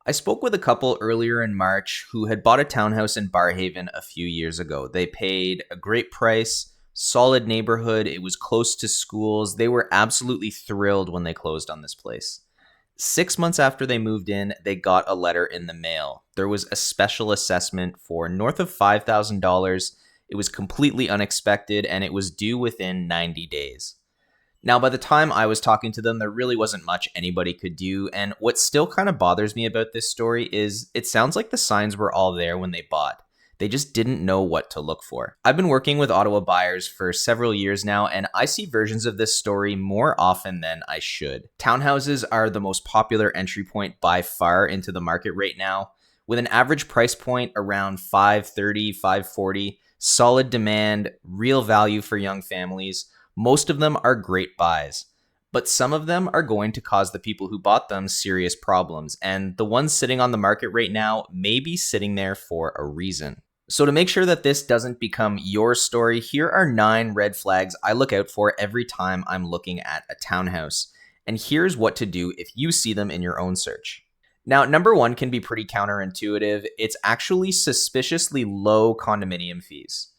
I spoke with a couple earlier in March who had bought a townhouse in Barhaven a few years ago. They paid a great price, solid neighborhood, it was close to schools. They were absolutely thrilled when they closed on this place. 6 months after they moved in, they got a letter in the mail. There was a special assessment for north of $5,000. It was completely unexpected and it was due within 90 days. Now, by the time I was talking to them, there really wasn't much anybody could do. And what still kind of bothers me about this story is it sounds like the signs were all there when they bought. They just didn't know what to look for. I've been working with Ottawa buyers for several years now, and I see versions of this story more often than I should. Townhouses are the most popular entry point by far into the market right now, with an average price point around 530, 540, solid demand, real value for young families. Most of them are great buys, but some of them are going to cause the people who bought them serious problems, and the ones sitting on the market right now may be sitting there for a reason. So to make sure that this doesn't become your story, here are 9 red flags I look out for every time I'm looking at a townhouse, and here's what to do if you see them in your own search. Now, number 1 can be pretty counterintuitive. It's actually suspiciously low condominium fees.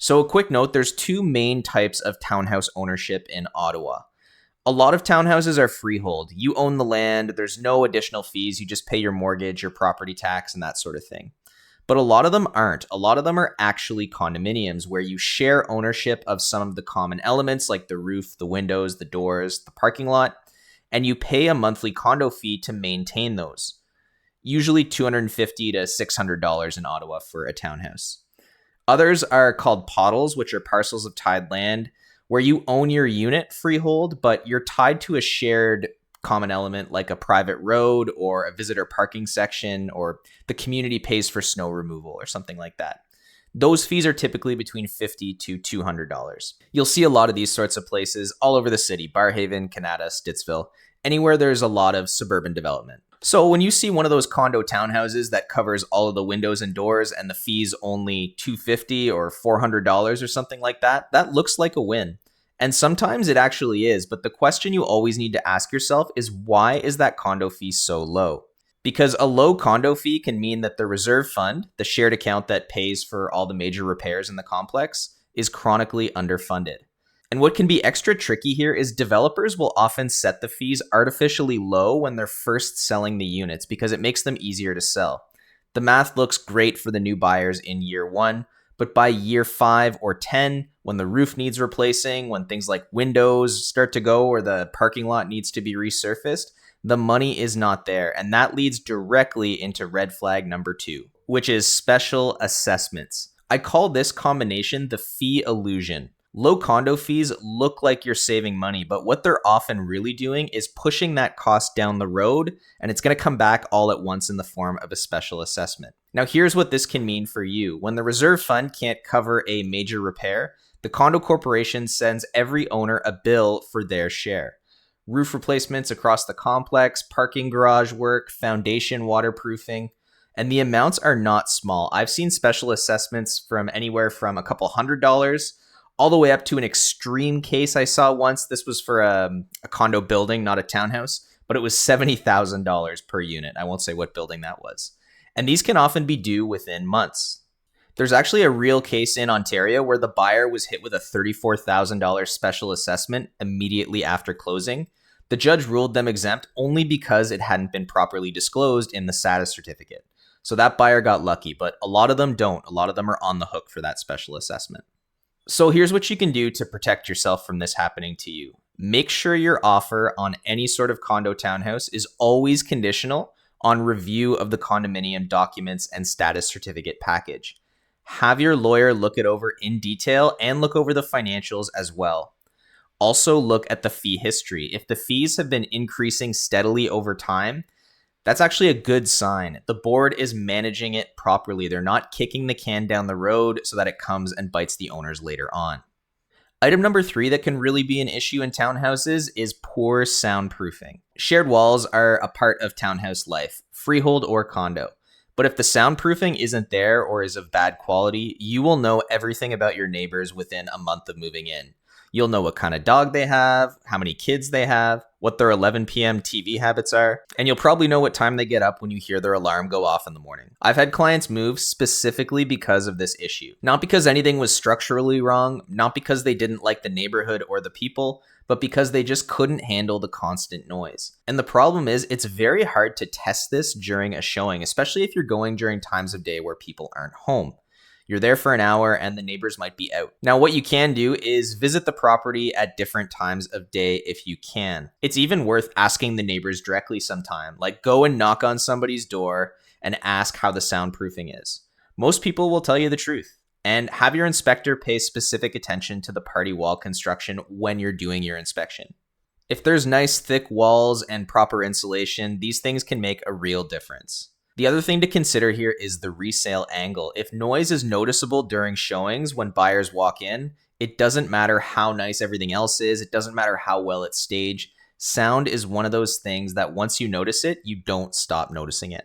So a quick note, there's 2 main types of townhouse ownership in Ottawa. A lot of townhouses are freehold. You own the land, there's no additional fees, you just pay your mortgage, your property tax, and that sort of thing. But a lot of them aren't. A lot of them are actually condominiums where you share ownership of some of the common elements like the roof, the windows, the doors, the parking lot, and you pay a monthly condo fee to maintain those. Usually $250 to $600 in Ottawa for a townhouse. Others are called pottles, which are parcels of tied land where you own your unit freehold, but you're tied to a shared common element like a private road or a visitor parking section, or the community pays for snow removal or something like that. Those fees are typically between $50 to $200. You'll see a lot of these sorts of places all over the city: Barhaven, Canada, Stittsville, anywhere there's a lot of suburban development. So when you see one of those condo townhouses that covers all of the windows and doors and the fees only $250 or $400 or something like that, that looks like a win. And sometimes it actually is, but the question you always need to ask yourself is, why is that condo fee so low? Because a low condo fee can mean that the reserve fund, the shared account that pays for all the major repairs in the complex, is chronically underfunded. And what can be extra tricky here is developers will often set the fees artificially low when they're first selling the units because it makes them easier to sell. The math looks great for the new buyers in year 1, but by year 5 or 10, when the roof needs replacing, when things like windows start to go or the parking lot needs to be resurfaced, the money is not there. And that leads directly into red flag number 2, which is special assessments. I call this combination the fee illusion. Low condo fees look like you're saving money, but what they're often really doing is pushing that cost down the road, and it's going to come back all at once in the form of a special assessment. Now, here's what this can mean for you. When the reserve fund can't cover a major repair, the condo corporation sends every owner a bill for their share. Roof replacements across the complex, parking garage work, foundation waterproofing, and the amounts are not small. I've seen special assessments from anywhere from a couple $100 all the way up to an extreme case I saw once. This was for a condo building, not a townhouse, but it was $70,000 per unit. I won't say what building that was. And these can often be due within months. There's actually a real case in Ontario where the buyer was hit with a $34,000 special assessment immediately after closing. The judge ruled them exempt only because it hadn't been properly disclosed in the status certificate. So that buyer got lucky, but a lot of them don't. A lot of them are on the hook for that special assessment. So here's what you can do to protect yourself from this happening to you. Make sure your offer on any sort of condo townhouse is always conditional on review of the condominium documents and status certificate package. Have your lawyer look it over in detail and look over the financials as well. Also look at the fee history. If the fees have been increasing steadily over time, that's actually a good sign. The board is managing it properly. They're not kicking the can down the road so that it comes and bites the owners later on. Item number 3 that can really be an issue in townhouses is poor soundproofing. Shared walls are a part of townhouse life, freehold or condo. But if the soundproofing isn't there or is of bad quality, you will know everything about your neighbors within a month of moving in. You'll know what kind of dog they have, how many kids they have, what their 11 p.m. TV habits are, and you'll probably know what time they get up when you hear their alarm go off in the morning. I've had clients move specifically because of this issue. Not because anything was structurally wrong, not because they didn't like the neighborhood or the people, but because they just couldn't handle the constant noise. And the problem is, it's very hard to test this during a showing, especially if you're going during times of day where people aren't home. You're there for an hour and the neighbors might be out. Now, what you can do is visit the property at different times of day if you can. It's even worth asking the neighbors directly sometime, like go and knock on somebody's door and ask how the soundproofing is. Most people will tell you the truth. And have your inspector pay specific attention to the party wall construction when you're doing your inspection. If there's nice thick walls and proper insulation, these things can make a real difference. The other thing to consider here is the resale angle. If noise is noticeable during showings when buyers walk in, it doesn't matter how nice everything else is. It doesn't matter how well it's staged. Sound is one of those things that once you notice it, you don't stop noticing it.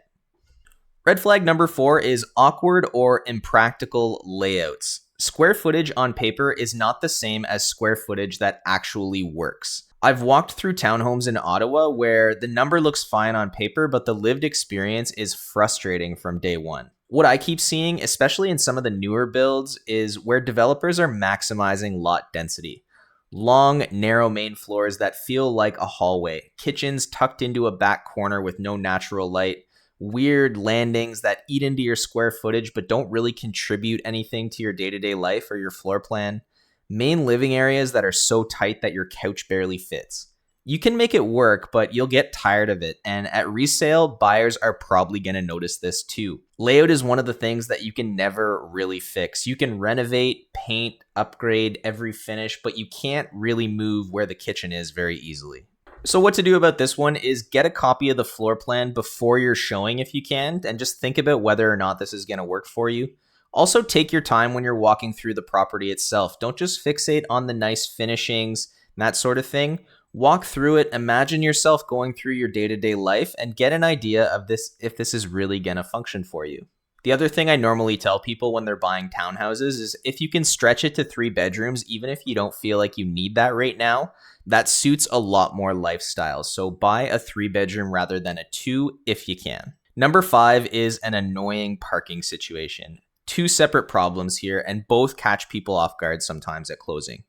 Red flag number 4 is awkward or impractical layouts. Square footage on paper is not the same as square footage that actually works. I've walked through townhomes in Ottawa where the number looks fine on paper, but the lived experience is frustrating from day one. What I keep seeing, especially in some of the newer builds, is where developers are maximizing lot density. Long, narrow main floors that feel like a hallway, kitchens tucked into a back corner with no natural light, weird landings that eat into your square footage but don't really contribute anything to your day-to-day life or your floor plan. Main living areas that are so tight that your couch barely fits. You can make it work, but you'll get tired of it. And at resale, buyers are probably going to notice this too. Layout is one of the things that you can never really fix. You can renovate, paint, upgrade every finish, but you can't really move where the kitchen is very easily. So what to do about this one is get a copy of the floor plan before you're showing if you can, and just think about whether or not this is going to work for you. Also, take your time when you're walking through the property itself. Don't just fixate on the nice finishings and that sort of thing. Walk through it, imagine yourself going through your day-to-day life, and get an idea of this if this is really going to function for you. The other thing I normally tell people when they're buying townhouses is if you can stretch it to 3 bedrooms, even if you don't feel like you need that right now, that suits a lot more lifestyles. So buy a 3-bedroom rather than a 2 if you can. Number 5 is an annoying parking situation. 2 separate problems here, and both catch people off guard sometimes at closing.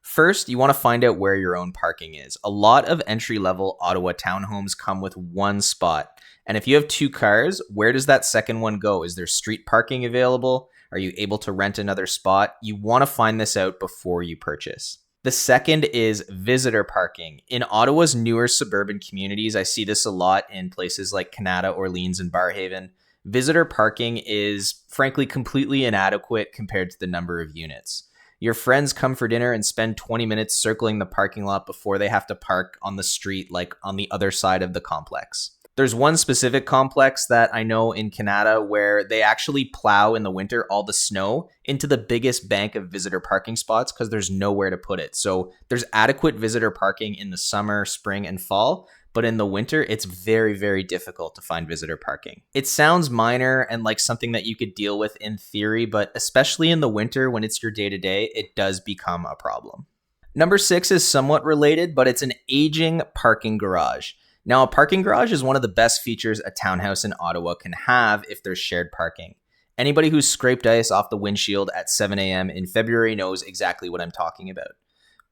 First, you want to find out where your own parking is. A lot of entry-level Ottawa townhomes come with 1 spot. And if you have 2 cars, where does that second one go? Is there street parking available? Are you able to rent another spot? You want to find this out before you purchase. The second is visitor parking. In Ottawa's newer suburban communities, I see this a lot in places like Canada, Orleans, and Barrhaven. Visitor parking is frankly completely inadequate compared to the number of units. Your friends come for dinner and spend 20 minutes circling the parking lot before they have to park on the street, like on the other side of the complex. There's one specific complex that I know in Canada where they actually plow in the winter all the snow into the biggest bank of visitor parking spots because there's nowhere to put it. So there's adequate visitor parking in the summer, spring, and fall, but in the winter, it's very, very difficult to find visitor parking. It sounds minor and like something that you could deal with in theory, but especially in the winter when it's your day-to-day, it does become a problem. Number 6 is somewhat related, but it's an aging parking garage. Now, a parking garage is one of the best features a townhouse in Ottawa can have if there's shared parking. Anybody who's scraped ice off the windshield at 7 a.m. in February knows exactly what I'm talking about.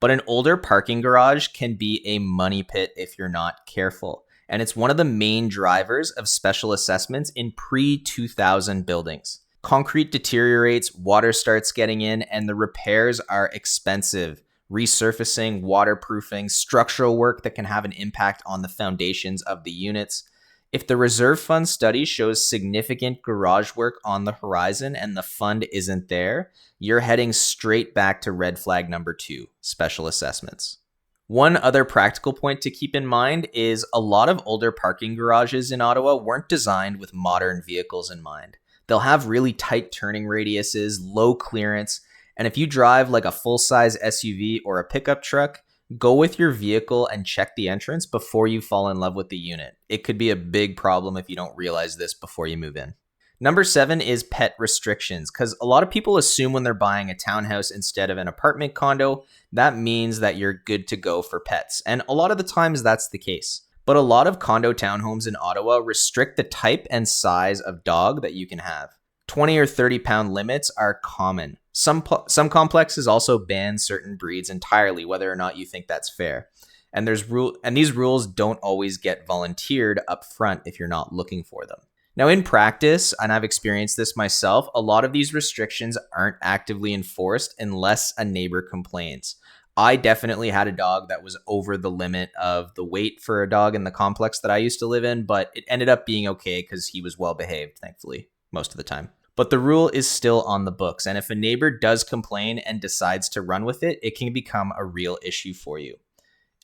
But an older parking garage can be a money pit if you're not careful. And it's one of the main drivers of special assessments in pre-2000 buildings. Concrete deteriorates, water starts getting in, and the repairs are expensive. Resurfacing, waterproofing, structural work that can have an impact on the foundations of the units. If the reserve fund study shows significant garage work on the horizon and the fund isn't there, you're heading straight back to red flag number 2, special assessments. One other practical point to keep in mind is a lot of older parking garages in Ottawa weren't designed with modern vehicles in mind. They'll have really tight turning radiuses, low clearance, and if you drive like a full-size SUV or a pickup truck, go with your vehicle and check the entrance before you fall in love with the unit. It could be a big problem if you don't realize this before you move in. Number 7 is pet restrictions, because a lot of people assume when they're buying a townhouse instead of an apartment condo, that means that you're good to go for pets. And a lot of the times that's the case. But a lot of condo townhomes in Ottawa restrict the type and size of dog that you can have. 20 or 30 pound limits are common. Some complexes also ban certain breeds entirely, whether or not you think that's fair. And these rules don't always get volunteered up front if you're not looking for them. Now, in practice, and I've experienced this myself, a lot of these restrictions aren't actively enforced unless a neighbor complains. I definitely had a dog that was over the limit of the weight for a dog in the complex that I used to live in, but it ended up being okay because he was well behaved, thankfully, most of the time. But the rule is still on the books, and if a neighbor does complain and decides to run with it, it can become a real issue for you.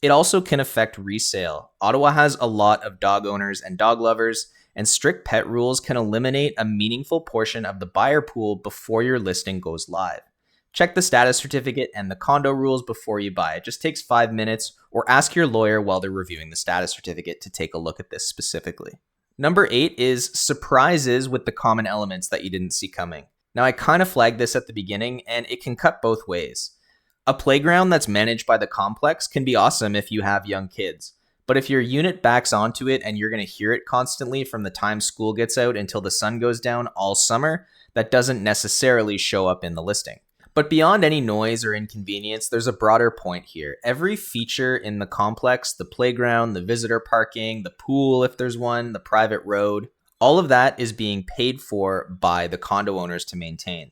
It also can affect resale. Ottawa has a lot of dog owners and dog lovers, and strict pet rules can eliminate a meaningful portion of the buyer pool before your listing goes live. Check the status certificate and the condo rules before you buy. It just takes 5 minutes, or ask your lawyer while they're reviewing the status certificate to take a look at this specifically. Number 8 is surprises with the common elements that you didn't see coming. Now, I kind of flagged this at the beginning, and it can cut both ways. A playground that's managed by the complex can be awesome if you have young kids. But if your unit backs onto it and you're going to hear it constantly from the time school gets out until the sun goes down all summer, that doesn't necessarily show up in the listing. But beyond any noise or inconvenience, there's a broader point here. Every feature in the complex, the playground, the visitor parking, the pool if there's one, the private road, all of that is being paid for by the condo owners to maintain.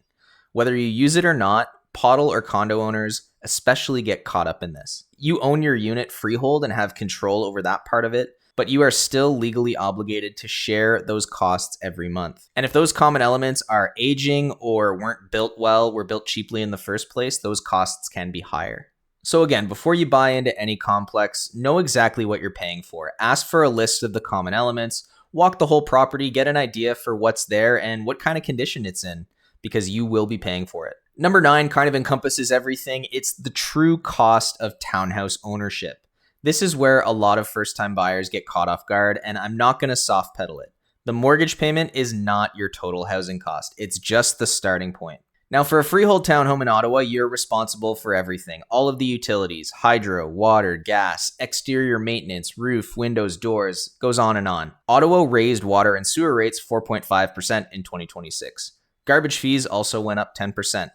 Whether you use it or not, pottle or condo owners especially get caught up in this. You own your unit freehold and have control over that part of it, but you are still legally obligated to share those costs every month. And if those common elements are aging or weren't built well, were built cheaply in the first place, those costs can be higher. So again, before you buy into any complex, know exactly what you're paying for. Ask for a list of the common elements, walk the whole property, get an idea for what's there and what kind of condition it's in, because you will be paying for it. Number 9 kind of encompasses everything. It's the true cost of townhouse ownership. This is where a lot of first-time buyers get caught off guard, and I'm not going to soft pedal it. The mortgage payment is not your total housing cost. It's just the starting point. Now, for a freehold townhome in Ottawa, you're responsible for everything. All of the utilities, hydro, water, gas, exterior maintenance, roof, windows, doors, goes on and on. Ottawa raised water and sewer rates 4.5% in 2026. Garbage fees also went up 10%.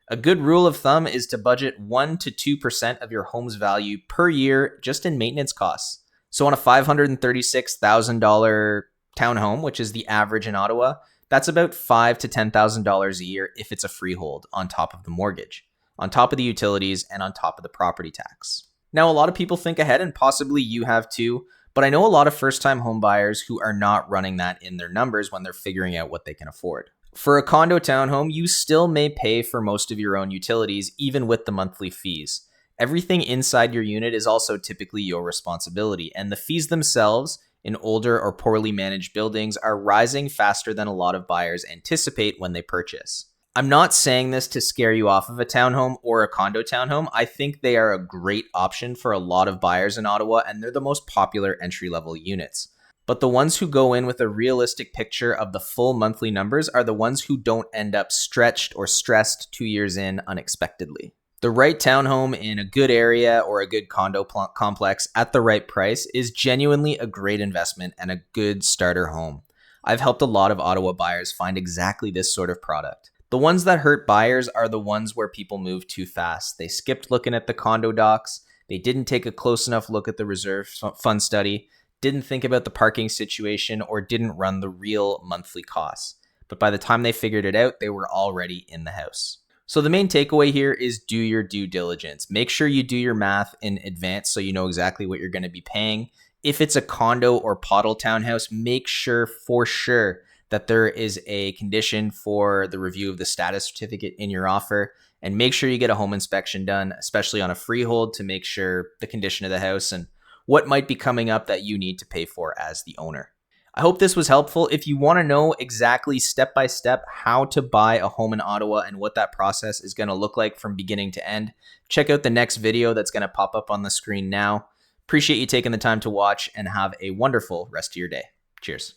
A good rule of thumb is to budget 1 to 2% of your home's value per year just in maintenance costs. So on a $536,000 townhome, which is the average in Ottawa, that's about $5,000 to $10,000 a year if it's a freehold, on top of the mortgage, on top of the utilities, and on top of the property tax. Now, a lot of people think ahead, and possibly you have too, but I know a lot of first-time home buyers who are not running that in their numbers when they're figuring out what they can afford. For a condo townhome, you still may pay for most of your own utilities, even with the monthly fees. Everything inside your unit is also typically your responsibility, and the fees themselves in older or poorly managed buildings are rising faster than a lot of buyers anticipate when they purchase. I'm not saying this to scare you off of a townhome or a condo townhome. I think they are a great option for a lot of buyers in Ottawa, and they're the most popular entry-level units. But the ones who go in with a realistic picture of the full monthly numbers are the ones who don't end up stretched or stressed 2 years in unexpectedly. The right townhome in a good area or a good condo complex at the right price is genuinely a great investment and a good starter home. I've helped a lot of Ottawa buyers find exactly this sort of product. The ones that hurt buyers are the ones where people move too fast. They skipped looking at the condo docs. They didn't take a close enough look at the reserve fund study, didn't think about the parking situation, or didn't run the real monthly costs. But by the time they figured it out, they were already in the house. So the main takeaway here is do your due diligence. Make sure you do your math in advance so you know exactly what you're going to be paying. If it's a condo or pottle townhouse, make sure for sure that there is a condition for the review of the status certificate in your offer, and make sure you get a home inspection done, especially on a freehold, to make sure the condition of the house and what might be coming up that you need to pay for as the owner. I hope this was helpful. If you want to know exactly step by step how to buy a home in Ottawa and what that process is going to look like from beginning to end, check out the next video that's going to pop up on the screen now. Appreciate you taking the time to watch, and have a wonderful rest of your day. Cheers.